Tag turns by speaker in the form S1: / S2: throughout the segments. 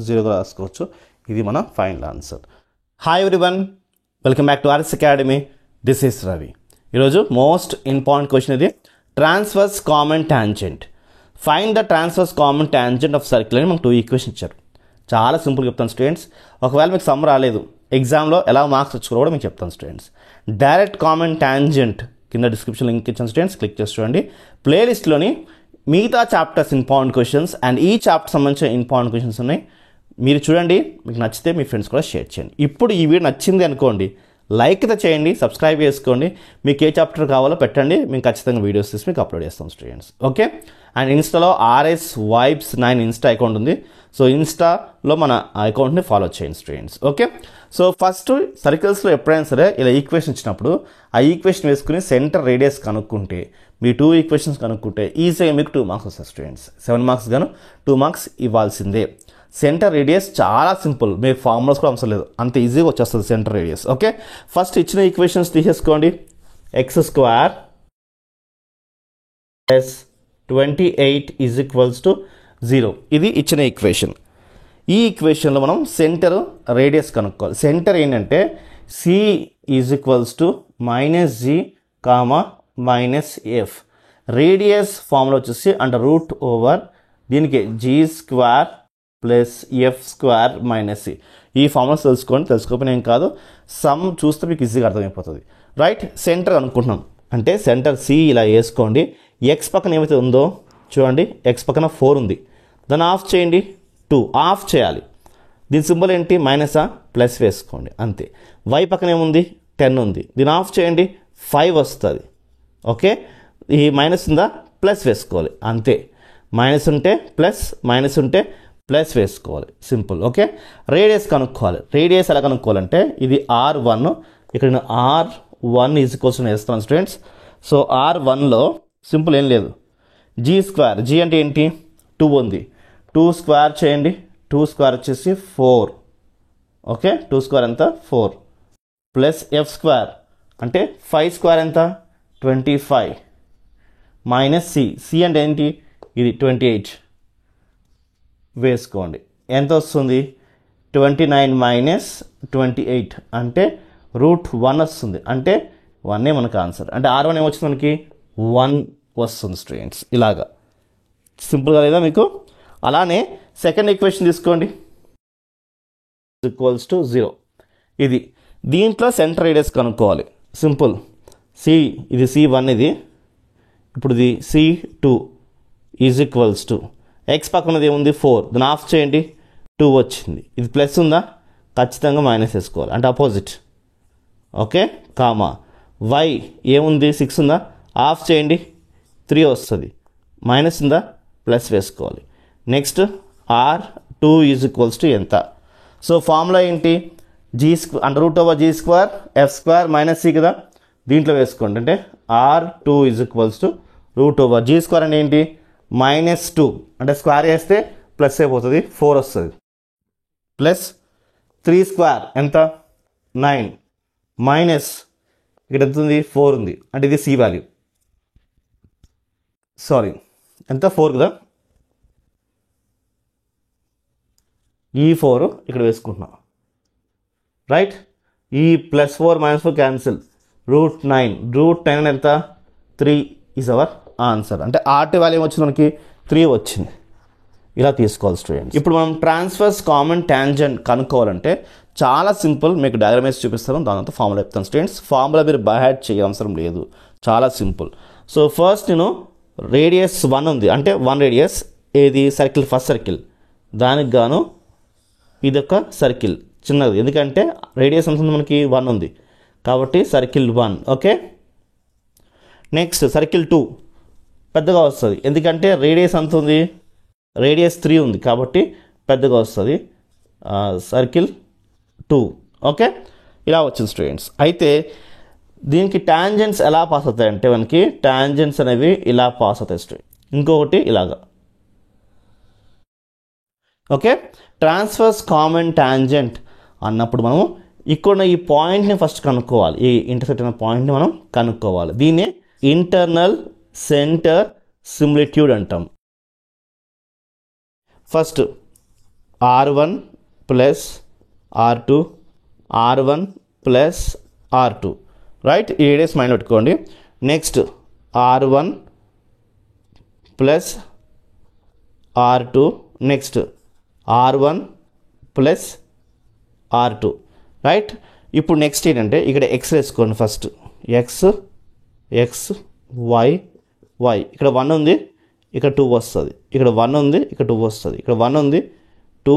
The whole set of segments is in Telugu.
S1: 0గా రాసుకోవచ్చు. ఇది మన final answer. Hi everyone, welcome back to RS academy. This is Ravi. ఈరోజు మోస్ట్ ఇంపార్టెంట్ క్వశ్చన్ ఇది, transverse common tangent. Find the transverse common tangent of circle అని మనకు 2 ఈక్వేషన్ ఇచ్చారు. చాలా సింపుల్గా చెప్తాను స్టూడెంట్స్. ఒకవేళ మీకు సమ్ రాలేదు, ఎగ్జామ్లో ఎలా మార్క్స్ వచ్చుకోవడం కూడా మీకు చెప్తాను స్టూడెంట్స్. డైరెక్ట్ కామన్ టాంజెంట్ కింద డిస్క్రిప్షన్ లింక్ ఇచ్చాను స్టూడెంట్స్, క్లిక్ చేసి చూడండి. ప్లేలిస్ట్లోని మిగతా చాప్టర్స్ ఇంపార్టెంట్ క్వశ్చన్స్ అండ్ ఈ చాప్టర్ సంబంధించిన ఇంపార్టెంట్ క్వశ్చన్స్ ఉన్నాయి. మీరు చూడండి, మీకు నచ్చితే మీ ఫ్రెండ్స్ కూడా షేర్ చేయండి. ఇప్పుడు ఈ వీడియో నచ్చింది అనుకోండి, లైక్ అయితే చేయండి, సబ్స్క్రైబ్ చేసుకోండి. మీకు ఏ చాప్టర్ కావాలో పెట్టండి, మేము ఖచ్చితంగా వీడియోస్ తీసి మీకు అప్లోడ్ చేస్తాం స్టూడెంట్స్. ఓకే. అండ్ ఇన్స్టాలో RS Vibes 9 ఇన్స్టా అకౌంట్ ఉంది. సో ఇన్స్టాలో మన అకౌంట్ని ఫాలో చేయండి స్టూడెంట్స్. ఓకే. సో ఫస్ట్ సర్కిల్స్లో ఎప్పుడైనా సరే ఇలా ఈక్వేషన్ ఇచ్చినప్పుడు ఆ ఈక్వేషన్ వేసుకుని సెంటర్ రేడియస్ కనుక్కుంటే, మీ 2 ఈక్వేషన్స్ కనుక్కుంటే ఈజీగా మీకు 2 మార్క్స్ వస్తాయి స్టూడెంట్స్. 7 మార్క్స్ గాను 2 మార్క్స్ ఇవ్వాల్సిందే. సెంటర్ రేడియస్ చాలా సింపుల్, మీకు ఫార్ములాస్ కూడా అవసరం లేదు, అంత ఈజీగా వచ్చేస్తుంది సెంటర్ రేడియస్. ఓకే. ఫస్ట్ ఇచ్చిన ఈక్వేషన్స్ తీసేసుకోండి. x² + 28 = 0. ఇది ఇచ్చిన ఈక్వేషన్. ఈ ఈక్వేషన్లో మనం సెంటర్ రేడియస్ కనుక్కోవాలి. సెంటర్ ఏంటంటే C = -g, -f. Radius formula వచ్చేసి √, దీనికి g² + f² - c. ఈ ఫార్ములాస్ తెలుసుకోకపోయినా ఏం కాదు, సమ్ చూస్తే మీకు ఈజీగా అర్థమైపోతుంది. రైట్. సెంటర్ అనుకుంటున్నాం అంటే సెంటర్ C ఇలా వేసుకోండి. ఎక్స్ పక్కన ఏమైతే ఉందో చూడండి, ఎక్స్ పక్కన 4 ఉంది, దాన్ని ఆఫ్ చేయండి. 2 ఆఫ్ చేయాలి. దీని సింబల్ ఏంటి, మైనసా, ప్లస్ వేసుకోండి అంతే. వై పక్కన ఏముంది, 10 ఉంది, దీన్ని ఆఫ్ చేయండి, 5 వస్తుంది. ఓకే. ఈ మైనస్ ఉందా, ప్లస్ వేసుకోవాలి అంతే. మైనస్ ఉంటే ప్లస్, మైనస్ ఉంటే ప్లస్ వేసుకోవాలి, సింపుల్. ఓకే. రేడియస్ కనుక్కోవాలి. రేడియస్ ఎలా కనుక్కోవాలంటే ఇది R1, ఇక్కడ నేను R1 = వేస్తాను స్టూడెంట్స్. సో R1లో సింపుల్ ఏం లేదు, g². g అంటే ఏంటి, 2 ఉంది, 2 స్క్వేర్ చేయండి. 2 స్క్వేర్ వచ్చేసి 4. ఓకే. 2 స్క్వేర్ ఎంత, 4 ప్లస్ f² అంటే 5 స్క్వేర్ ఎంత, 25 మైనస్ c అంటే ఏంటి, ఇది 28 వేసుకోండి. ఎంత వస్తుంది, 29 - 28 అంటే √1 వస్తుంది. అంటే 1 మనకు ఆన్సర్. అంటే R1 ఏమొచ్చింది, మనకి 1 వస్తుంది స్టూడెంట్స్. ఇలాగా సింపుల్గా లేదా మీకు. అలానే సెకండ్ ఈక్వేషన్ తీసుకోండి, =0. ఇది దీంట్లో సెంటర్ రేడియస్ కనుక్కోవాలి. సింపుల్. ఇది C1, ఇది ఇప్పుడు ఇది C2 = ఎక్స్ పక్కనది ఏముంది, 4, దాన్ని ఆఫ్ చేయండి, 2 వచ్చింది. ఇది ప్లస్ ఉందా, ఖచ్చితంగా మైనస్ వేసుకోవాలి, అంటే అపోజిట్. ఓకే. కామా వై ఏముంది, 6 ఉందా, ఆఫ్ చేయండి, 3 వస్తుంది. మైనస్ ఉందా, ప్లస్ వేసుకోవాలి. నెక్స్ట్ R2 = ఎంత. సో ఫార్ములా ఏంటి, √g² f² - c కదా, దీంట్లో వేసుకోండి. అంటే R2 = √g² అంటే ఏంటి, -2 అంటే స్క్వేర్ చేస్తే ప్లస్ అయిపోతుంది, 4 వస్తుంది. ప్లస్ 3² ఎంత, 9 మైనస్ ఇక్కడ ఎంత ఉంది, 4 ఉంది, అంటే ఇది C వాల్యూ. సారీ, ఎంత, 4 కదా, ఈ 4 ఇక్కడ వేసుకుంటున్నాం. రైట్. ఈ +4 -4 క్యాన్సిల్, √9 ఎంత, 3 ఈజ్ అవర్ ఆన్సర్. అంటే R2 వాల్యూ ఏమొచ్చింది, మనకి 3 వచ్చింది. ఇలా తీసుకోవాలి స్టూడెంట్స్. ఇప్పుడు మనం ట్రాన్స్వర్స్ కామన్ టాంజెంట్ కనుక్కోవాలంటే చాలా సింపుల్. మీకు డయాగ్రామ్ వేసి చూపిస్తాను, దాని తర్వాత ఫార్ములా చెప్తాను స్టూడెంట్స్. ఫార్ములా మీరు బై హార్ట్ చేయ అవసరం లేదు, చాలా సింపుల్. సో ఫస్ట్ నేను రేడియస్ 1 ఉంది, అంటే 1 రేడియస్, ఏది సర్కిల్, ఫస్ట్ సర్కిల్, దానికి గాను ఇదొక సర్కిల్ చిన్నది, ఎందుకంటే రేడియస్ ఎంత ఉంది, మనకి 1 ఉంది కాబట్టి సర్కిల్ 1. ఓకే. నెక్స్ట్ సర్కిల్ 2 పెద్దగా వస్తుంది, ఎందుకంటే రేడియస్ ఎంత ఉంది, రేడియస్ 3 ఉంది కాబట్టి పెద్దగా వస్తుంది, సర్కిల్ 2. ఓకే. ఇలా వచ్చింది స్టూడెంట్స్. అయితే దీనికి టాంజెంట్స్ ఎలా పాస్ అవుతాయి అంటే, మనకి టాంజెంట్స్ అనేవి ఇలా పాస్ అవుతాయి స్టూడెంట్. ఇంకొకటి ఇలాగా. ఓకే. ట్రాన్స్వర్స్ కామన్ టాంజెంట్ అన్నప్పుడు మనం ఇక్కడ ఈ పాయింట్ని ఫస్ట్ కనుక్కోవాలి, ఈ ఇంటర్సెక్ట్ అయిన పాయింట్ని మనం కనుక్కోవాలి. దీన్ని ఇంటర్నల్ సెంటర్ సిమిలిట్యూడ్ అంటాం. First R1 plus R2 R1 plus R2 right. ఈ రేడియస్ మైండ్ పెట్టుకోండి. Next R1 plus R2 next R1 plus R2 right. ఇప్పుడు నెక్స్ట్ ఏంటంటే ఇక్కడ ఎక్స్ వేసుకోండి. First X X Y Y, ఇక్కడ 1 ఉంది, ఇక్కడ 2 వస్తుంది, ఇక్కడ 1 ఉంది, ఇక్కడ 2 వస్తుంది, ఇక్కడ 1 ఉంది, 2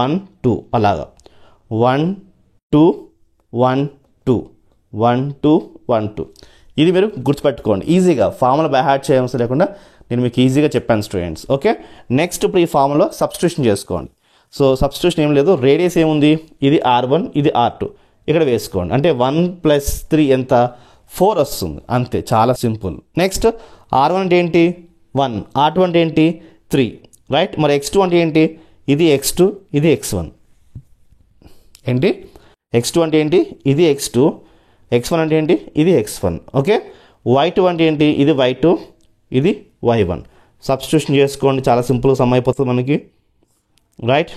S1: 1 2 అలాగా 1 2 1 2 1 2 1 2. ఇది మీరు గుర్తుపెట్టుకోండి ఈజీగా. ఫార్ములా బై హార్ట్ చేయవలసిన లేకుండా నేను మీకు ఈజీగా చెప్పాను స్టూడెంట్స్. ఓకే, నెక్స్ట్ ఇప్పుడు ఈ ఫార్ములా సబ్స్టిట్యూషన్ చేసుకోండి. సో సబ్స్టిట్యూషన్ ఏం లేదు, రేడియస్ ఏముంది, ఇది R1 ఇది R2 ఇక్కడ వేసుకోండి. అంటే 1 + 3 ఎంత, 4 వస్తుంది అంతే, చాలా సింపుల్. నెక్స్ట్ R1 అంటే ఏంటి 1, R2 అంటే ఏంటి 3 రైట్. మరి X2 అంటే ఏంటి, ఇది X2 ఇది X1 ఏంటి, X2 అంటే ఏంటి, ఇది X2, X1 అంటే ఏంటి, ఇది X1. ఓకే, Y2 అంటే ఏంటి, ఇది Y2 ఇది Y1. సబ్స్టిట్యూషన్ చేసుకోండి, చాలా సింపుల్గా సమ్ అయిపోతుంది మనకి రైట్.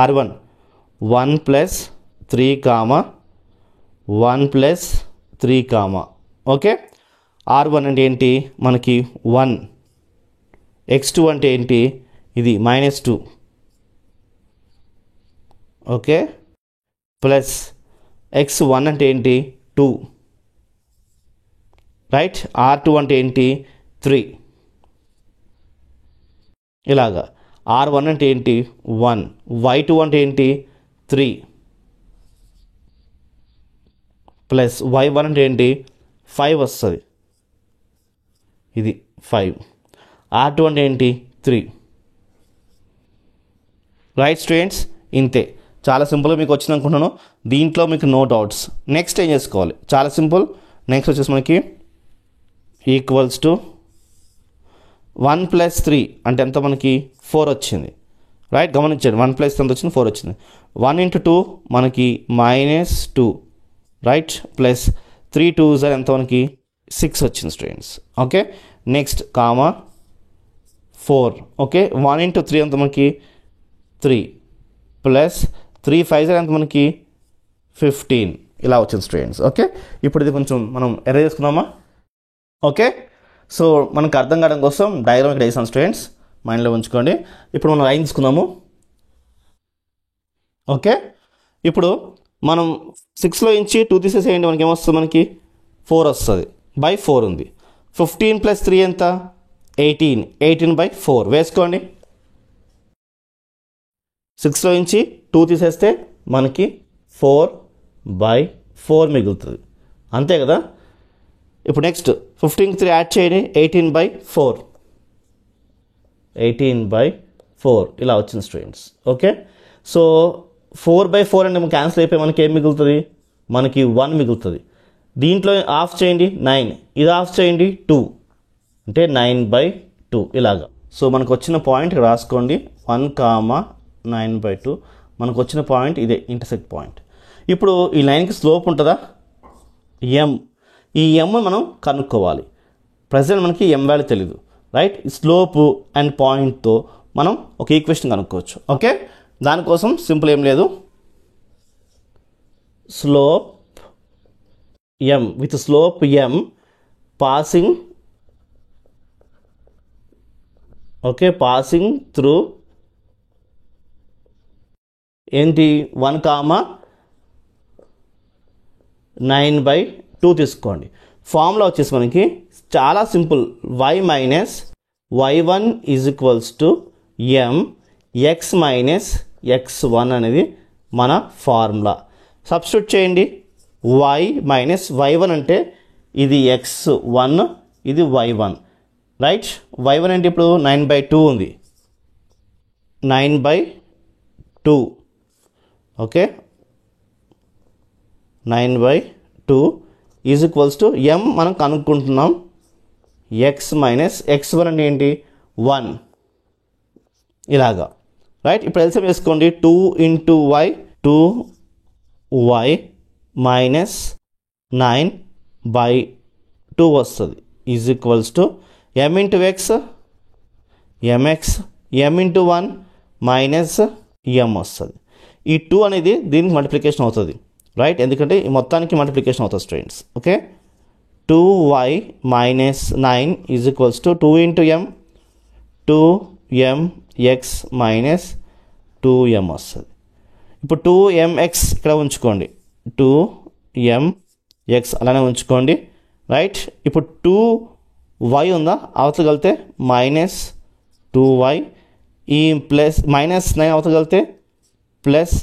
S1: R1 1 + 3 1 + 3 okay. R1 అంటే ఏంటి మనకి 1, X2 అంటే ఏంటి, ఇది -2 ఓకే, ప్లస్ X1 అంటే ఏంటి 2 రైట్. R2 అంటే ఏంటి 3 ఇలాగా. R1 అంటే ఏంటి 1, Y2 అంటే ఏంటి 3 ప్లస్ Y1 అంటే ఏంటి 5 వస్తుంది, ఇది 5. R2 అంటే ఏంటి 3 రైట్ స్టూడెంట్స్. ఇంతే, చాలా సింపుల్గా మీకు వచ్చింది అనుకుంటున్నాను. దీంట్లో మీకు నో డౌట్స్. నెక్స్ట్ ఏం చేసుకోవాలి, చాలా సింపుల్. నెక్స్ట్ వచ్చేసి మనకి ఈక్వల్స్ టు 1 + 3 అంటే ఎంత మనకి 4 వచ్చింది రైట్. గమనించండి 1 + ఎంత వచ్చింది 4 వచ్చింది. 1 × 2 మనకి -2 రైట్, ప్లస్ 3 2s ఎంత మనకి 6 వచ్చింది స్టూడెంట్స్. Okay, next 4 okay. 1 × 3 ఎంత మనకి 3 ప్లస్ 3 5s ఎంత మనకి 15 ఇలా వచ్చింది స్టూడెంట్స్. ఓకే, ఇప్పుడు ఇది కొంచెం మనం ఎరేజ్ చేసుకున్నామా. ఓకే, సో మనకు అర్థం కావడం కోసం డయాగ్రామ్ ఇక్కడ వేసాను స్టూడెంట్స్, మైండ్లో ఉంచుకోండి. ఇప్పుడు మనం లైన్ తీసుకుందాము. ఓకే, ఇప్పుడు మనం 6లో నుంచి 2 తీసేసేయండి, మనకి ఏమొస్తుంది, మనకి 4 వస్తుంది, బై 4 ఉంది. 15 + 3 ఎంత 18, 18/4 వేసుకోండి. 6లో నుంచి 2 తీసేస్తే మనకి 4/4 మిగులుతుంది అంతే కదా. ఇప్పుడు నెక్స్ట్ 15కి 3 యాడ్ చేయండి, 18/4 18/4 ఇలా వచ్చింది స్టూడెంట్స్. ఓకే, సో 4/4 అంటే మనకి క్యాన్సిల్ అయిపోయి మనకి ఏం మిగులుతుంది, మనకి 1 మిగులుతుంది. దీంట్లో ఆఫ్ చేయండి 9, ఇది ఆఫ్ చేయండి 2 అంటే 9/2 ఇలాగా. సో మనకు వచ్చిన పాయింట్ రాసుకోండి 1, 9/2 మనకు వచ్చిన పాయింట్ ఇదే ఇంటర్సెక్ట్ పాయింట్. ఇప్పుడు ఈ లైన్కి స్లోప్ ఉంటుందా, m. ఈ m మనం కనుక్కోవాలి. ప్రజెంట్ మనకి m వాల్యూ తెలీదు రైట్. స్లోప్ అండ్ పాయింట్తో మనం ఒక ఈక్వేషన్ కనుక్కోవచ్చు. ఓకే, దానికోసం సింపుల్ ఏం లేదు, slope m with slope m passing okay, passing through ఏంటి 1, 9/2 తీసుకోండి. ఫార్ములా వచ్చేసి మనకి చాలా simple, y - y1 = m x - x1 అనేది మన ఫార్ములా. సబ్స్టిట్యూట్ చేయండి. y - y1 అంటే ఇది x1 ఇది y1 రైట్. y1 అంటే ఇప్పుడు 9/2 ఉంది, 9/2 ఓకే, 9/2 m మనం కనుక్కుంటున్నాం. x - x1 అంటే ఏంటి 1 ఇలాగా రైట్. ఇప్పుడు ఎల్సిఎం వేసుకోండి, 2 × y 2y - 9/2 వస్తుంది m × x mx, m × 1 minus ఎం వస్తుంది. ఈ 2 అనేది దీనికి మల్టిప్లికేషన్ అవుతుంది, రైట్? ఎందుకంటే ఈ మొత్తానికి మల్టిప్లికేషన్ అవుతుంది students. Okay, 2y minus 9 is equals to 2 into M, 2mx minus 2m వస్తుంది. ఇప్పుడు 2mx ఇక్కడ ఉంచుకోండి, 2mx అలానే ఉంచుకోండి, రైట్? ఇప్పుడు 2y ఉందా, అవతలగలితే మైనస్ 2y, ఈ ప్లస్ మైనస్ 9 అవతలగలితే ప్లస్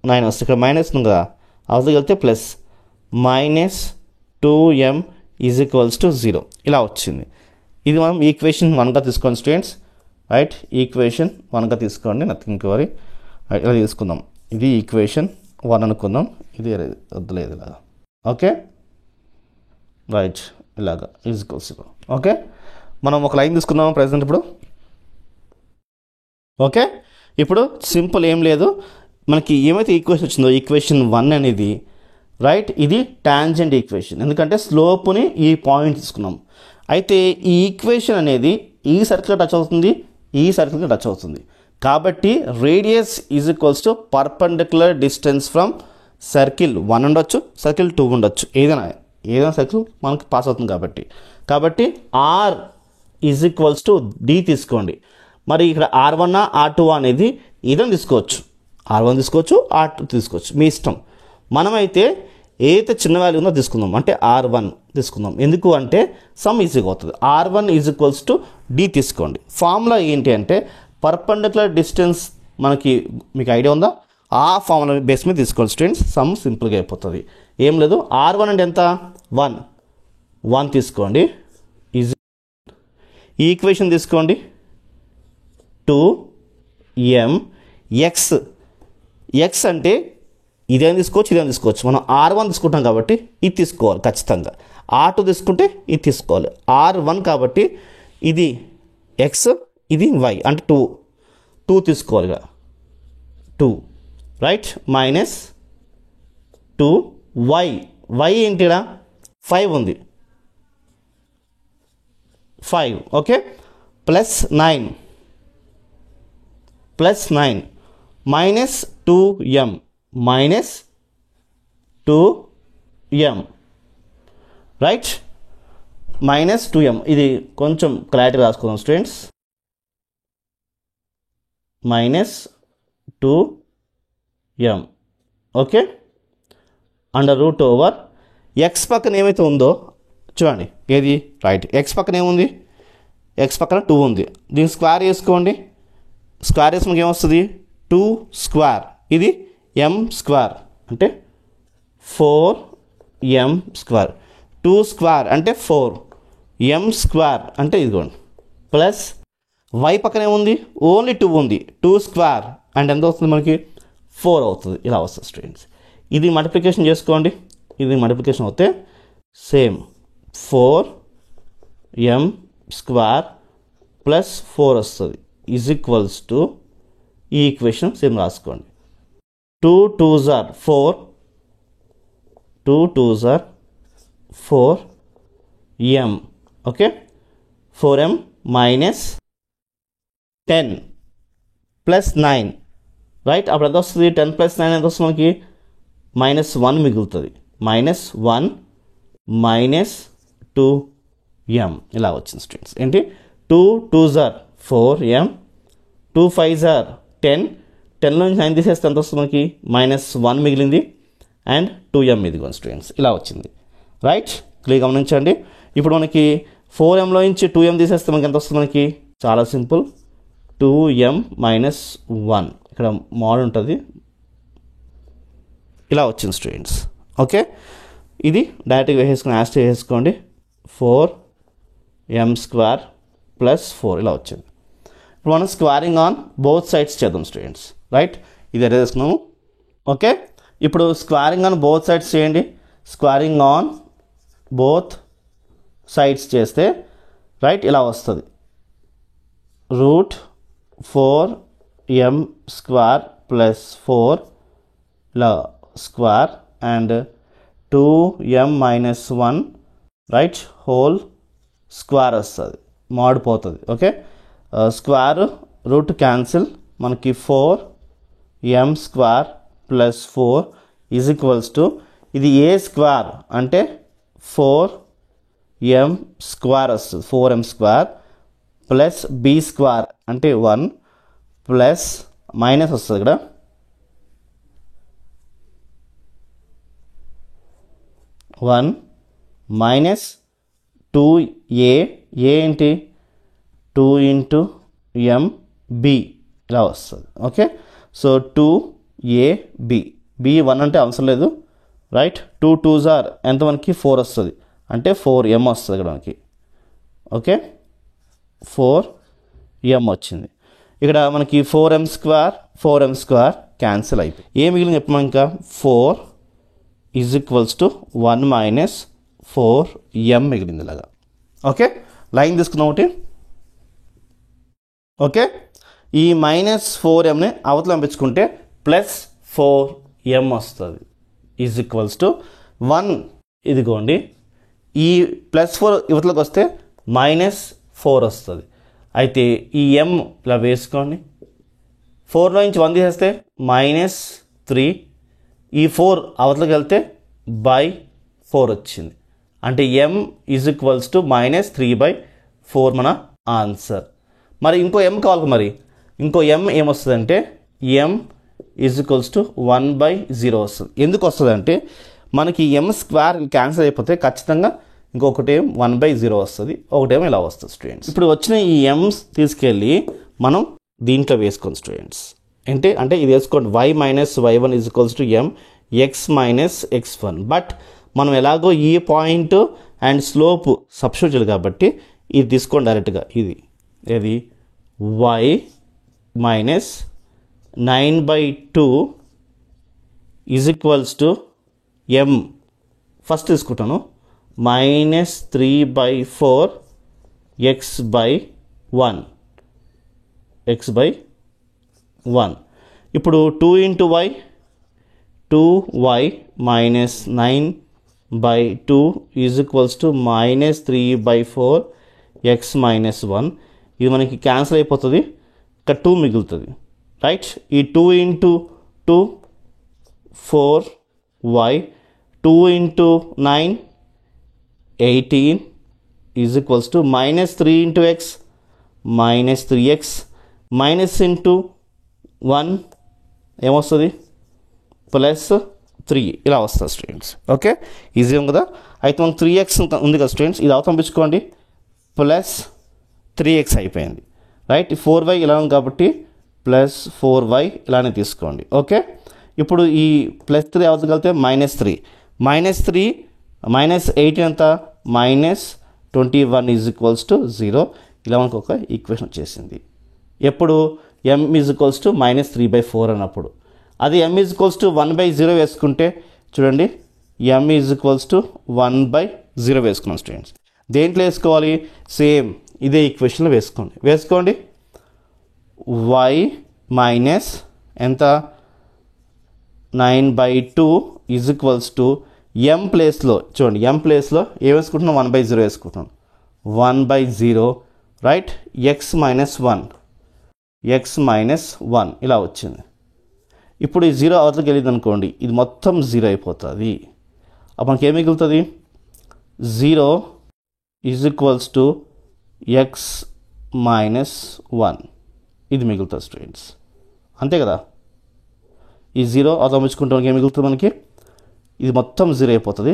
S1: 9 వస్తుంది. ఇక్కడ మైనస్ ఉంది కదా, అవతలగలితే plus, minus 2m is equals to 0 ఇలా వచ్చింది. ఇది మనం ఈక్వేషన్ 1గా తీసుకోండి స్టూడెంట్స్, రైట్? ఈక్వేషన్ 1గా తీసుకోండి, నథింగ్ టు వరీ. ఇలా తీసుకుందాం, ఇది ఈక్వేషన్ 1 అనుకుందాం, ఇది వద్దులేదు ఇలాగా. ఓకే, రైట్, ఇలాగా ఈజ్ ఈక్వల్స్ 0. ఓకే, మనం ఒక లైన్ తీసుకుందాం ప్రజెంట్ ఇప్పుడు. ఓకే, ఇప్పుడు సింపుల్ ఏం లేదు, మనకి ఏమైతే ఈక్వేషన్ వచ్చిందో ఈక్వేషన్ 1 అనేది, రైట్, ఇది టాంజెంట్ ఈక్వేషన్, ఎందుకంటే స్లోప్ని ఈ పాయింట్ తీసుకున్నాం. అయితే ఈ ఈక్వేషన్ అనేది ఈ సర్కిల్ టచ్ అవుతుంది, ఈ సర్కిల్కి టచ్ అవుతుంది. కాబట్టి radius is equals to perpendicular distance from circle 1 ఉండొచ్చు, సర్కిల్ 2 ఉండొచ్చు, ఏదైనా సర్కిల్ మనకి పాస్ అవుతుంది. కాబట్టి R is equals to D తీసుకోండి. మరి ఇక్కడ R1 R2 అనేది ఏదైనా తీసుకోవచ్చు, R1 తీసుకోవచ్చు, R2 తీసుకోవచ్చు, మీ ఇష్టం. మనమైతే ఏదైతే చిన్న వాల్యూ ఉందో తీసుకుందాం, అంటే R1 తీసుకుందాం. ఎందుకు అంటే సమ్ ఈజీగా అవుతుంది. R1 is equals to D తీసుకోండి. ఫార్ములా ఏంటి అంటే పర్పెండిక్యులర్ డిస్టెన్స్, మీకు ఐడియా ఉందా? ఆ ఫార్ములా బేస్ మీద తీసుకోండి స్టూడెంట్స్, సమ్ సింపుల్గా అయిపోతుంది. ఏం లేదు, R1 అంటే ఎంత, 1 తీసుకోండి. ఈ ఈక్వేషన్ తీసుకోండి, 2mx, x అంటే ఇదేం తీసుకోవచ్చు, మనం R1 తీసుకుంటాం కాబట్టి ఇది తీసుకోవాలి ఖచ్చితంగా. R2 తీసుకుంటే ఇది తీసుకోవాలి. R1 కాబట్టి ఇది x, ఇది y, అంటే 2 తీసుకోవాలి కదా, 2, రైట్? మైనస్ 2y, y ఏంటిరా 5 ఉంది, 5. Okay, plus 9 minus 2m minus 2m, right? Minus 2m, ఇది కొంచెం క్లారిటీ రాసుకుందాం students. Minus 2m, okay, under root over x పక్కన ఏమైతే ఉందో చూడండి, ఏది, రైట్? ఎక్స్ పక్కన ఏముంది, ఎక్స్ పక్కన 2 ఉంది, దీన్ని స్క్వేర్ చేసుకోండి. స్క్వేర్ చేసి మనకి ఏమొస్తుంది, 2 స్క్వేర్, ఇది m స్క్వేర్ అంటే 4m స్క్వేర్, 2 స్క్వేర్ అంటే 4, m స్క్వేర్ అంటే ఇదిగోండి, ప్లస్ y పక్కన ఏముంది, ఓన్లీ 2 ఉంది, 2 స్క్వేర్ అంటే ఎంత వస్తుంది మనకి, 4 అవుతుంది. ఇలా వస్తుంది స్టూడెంట్స్. ఇది మల్టిప్లికేషన్ చేసుకోండి, ఇది మల్టిప్లికేషన్ అవుతే సేమ్ 4m స్క్వేర్ ప్లస్ 4 వస్తుంది, ఈజ్ ఈక్వల్స్ టు ఈ ఈక్వేషన్ సేమ్ రాసుకోండి. 2 2s are 4, 2 2s are 4m, okay, 4m minus 10 plus 9, right? అప్పుడు ఎంత వస్తుంది, 10 ప్లస్ 9 ఎంత వస్తుంది మనకి, మైనస్ 1 మిగులుతుంది, మైనస్ 1 మైనస్ 2m ఇలా వచ్చింది స్టూడెంట్స్. ఏంటి, 2 2s are 4m, 2 5s are 10, 10లో నుంచి 9 తీసేస్తే ఎంత వస్తుంది మనకి, మైనస్ 1 మిగిలింది, అండ్ 2m ఇదిగోండి స్టూడెంట్స్, ఇలా వచ్చింది, రైట్? క్లియర్ గమనించండి. ఇప్పుడు మనకి 4mలో నుంచి 2m తీసేస్తే మనకి ఎంత వస్తుంది, మనకి చాలా సింపుల్, 2m మైనస్ 1, ఇక్కడ మోడ్ ఉంటుంది, ఇలా వచ్చింది స్టూడెంట్స్. ఓకే, ఇది డైరెక్ట్గా వేసేసుకుని యాస్ట్ వేసేసుకోండి, 4m స్క్వేర్ ప్లస్ 4 ఇలా వచ్చింది. ఇప్పుడు మనం స్క్వేరింగ్ ఆన్ బోత్ సైడ్స్ చేద్దాం స్టూడెంట్స్, రైట్? ఇది ఎరే చేసుకున్నాము. ఓకే, ఇప్పుడు స్క్వేరింగ్ ఆన్ బోత్ సైడ్స్ చేయండి. స్క్వేరింగ్ ఆన్ బోత్ సైడ్స్ చేస్తే, రైట్, ఇలా వస్తుంది, రూట్ 4m స్క్వేర్ ప్లస్ 4 ఇలా square and 2m minus 1, right, whole square వస్తుంది, మాడిపోతుంది. ఓకే, స్క్వేర్ రూట్ క్యాన్సిల్, మనకి 4m square plus 4 is equals to ఇది ఏ స్క్వేర్ అంటే 4m స్క్వేర్ వస్తుంది 4m square plus B square అంటే 1 ప్లస్ మైనస్ వస్తుంది ఇక్కడ 1 మైనస్ 2a ఏంటి 2 ఇంటూ mb ఇలా వస్తుంది ఓకే. సో 2ab b 1 అంటే అవసరం లేదు రైట్. 2 2s ఆర్ ఎంత మనకి 4 వస్తుంది అంటే 4m వస్తుంది ఇక్కడ మనకి ఓకే. 4m వచ్చింది. ఇక్కడ మనకి 4m స్క్వేర్ క్యాన్సిల్ అయిపోయి ఏ మిగిలిన చెప్పమా ఇంకా 4 is equals to 1 minus 4m మిగిలింది ఇలాగా ఓకే. లైన్ తీసుకున్నాం ఒకటి ఓకే. ఈ మైనస్ 4mని అవతల పంపించుకుంటే ప్లస్ 4m వస్తుంది ఈజ్ ఈక్వల్స్ టు 1 ఇదిగోండి. ఈ ప్లస్ 4 ఇవతలకు వస్తే మైనస్ 4 వస్తుంది. అయితే ఈ m ఇలా వేసుకోండి 4లో నుంచి 1 తీసేస్తే మైనస్ 3 ఈ 4 అవతలకు వెళ్తే బై 4 వచ్చింది అంటే m is equals to minus 3/4 మన ఆన్సర్. మరి ఇంకో m కావాలి మరి ఇంకో m ఏమొస్తుందంటే m ఈజ్ ఈక్వల్స్ టు 1/0 వస్తుంది. ఎందుకు వస్తుంది అంటే మనకి m స్క్వేర్ క్యాన్సిల్ అయిపోతే ఖచ్చితంగా ఇంకొకటేం 1/0 వస్తుంది ఒకటేమో ఇలా వస్తుంది స్టూడెంట్స్. ఇప్పుడు వచ్చిన ఈ m's తీసుకెళ్ళి మనం దీంట్లో వేసుకోండి స్టూడెంట్స్. అంటే ఇది వేసుకోండి y minus y1 is equals to m x minus x1. But మనం ఎలాగో ఈ పాయింట్ అండ్ స్లోప్ సబ్స్టిట్యూట్ చేయాలి కాబట్టి ఇది తీసుకోండి డైరెక్ట్గా. ఇది y minus 9/2 is equals to m first తీసుకుంటాను మైనస్ 3/4 x/1 ఇప్పుడు 2 into y 2y minus 9/2 is equals to minus 3/4 x minus 1. ఇది మనకి క్యాన్సిల్ అయిపోతుంది ఇక్కడ 2 మిగులుతుంది రైట్. ఈ 2 into 2 4y 2 into 9 18 is equals to minus 3 into x minus 3x minus into 1 ఏమొస్తుంది ప్లస్ 3 ఇలా వస్తుంది స్టూడెంట్స్ ఓకే. ఈజీ ఉంది కదా. అయితే మనకు 3x ఉంది కదా స్టూడెంట్స్ ఇది అవతల పంపించుకోండి ప్లస్ 3x అయిపోయింది రైట్. 4y ఇలా ఉంది కాబట్టి ప్లస్ 4y ఇలానే తీసుకోండి ఓకే. ఇప్పుడు ఈ ప్లస్ 3 అవతల కలిపితే -3 మైనస్ 18 ఎంత -21 ఈజ్ ఈక్వల్స్ టు 0. ఇలా మనకు ఒక ఈక్వేషన్ వచ్చేసింది. ఎప్పుడు m ఈజ్ ఈక్వల్స్ టు -3/4 అన్నప్పుడు. అది m ఈజ్ ఈక్వల్స్ టు 1/0 వేసుకుంటే చూడండి m ఈజ్ ఈక్వల్స్ టు 1/0 వేసుకున్నాం స్టూడెంట్స్. దేంట్లో వేసుకోవాలి సేమ్ ఇదే ఈక్వేషన్లో వేసుకోండి y మైనస్ ఎంత 9/2 ఈజ్ ఈక్వల్స్ టు m ప్లేస్లో చూడండి m ప్లేస్లో ఏ వేసుకుంటున్నాం 1/0 వేసుకుంటున్నాం 1/0 రైట్. x మైనస్ 1 ఇలా వచ్చింది. ఇప్పుడు ఈ 0 అవతలకి వెళ్ళింది అనుకోండి ఇది మొత్తం 0 అయిపోతుంది. అప్పుడు మనకి ఏం మిగులుతుంది 0 is equals to x minus 1 ఇది మిగులుతుంది స్టూడెంట్స్ అంతే కదా. ఈ 0 అవతల పంపించుకుంటే మనకి ఏం మిగులుతుంది మనకి ఇది మొత్తం 0 అయిపోతుంది.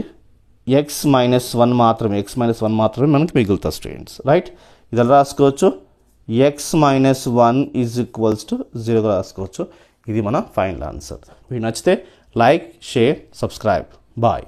S1: x మైనస్ 1 మాత్రమే మనకి మిగులుతుంది స్టూడెంట్స్ రైట్. ఇది ఎలా రాసుకోవచ్చు x minus 1 is equals to 0గా రాసుకోవచ్చు. ఇది మన ఫైనల్ ఆన్సర్. మీకు నచ్చితే లైక్ షేర్ సబ్స్క్రైబ్ బాయ్.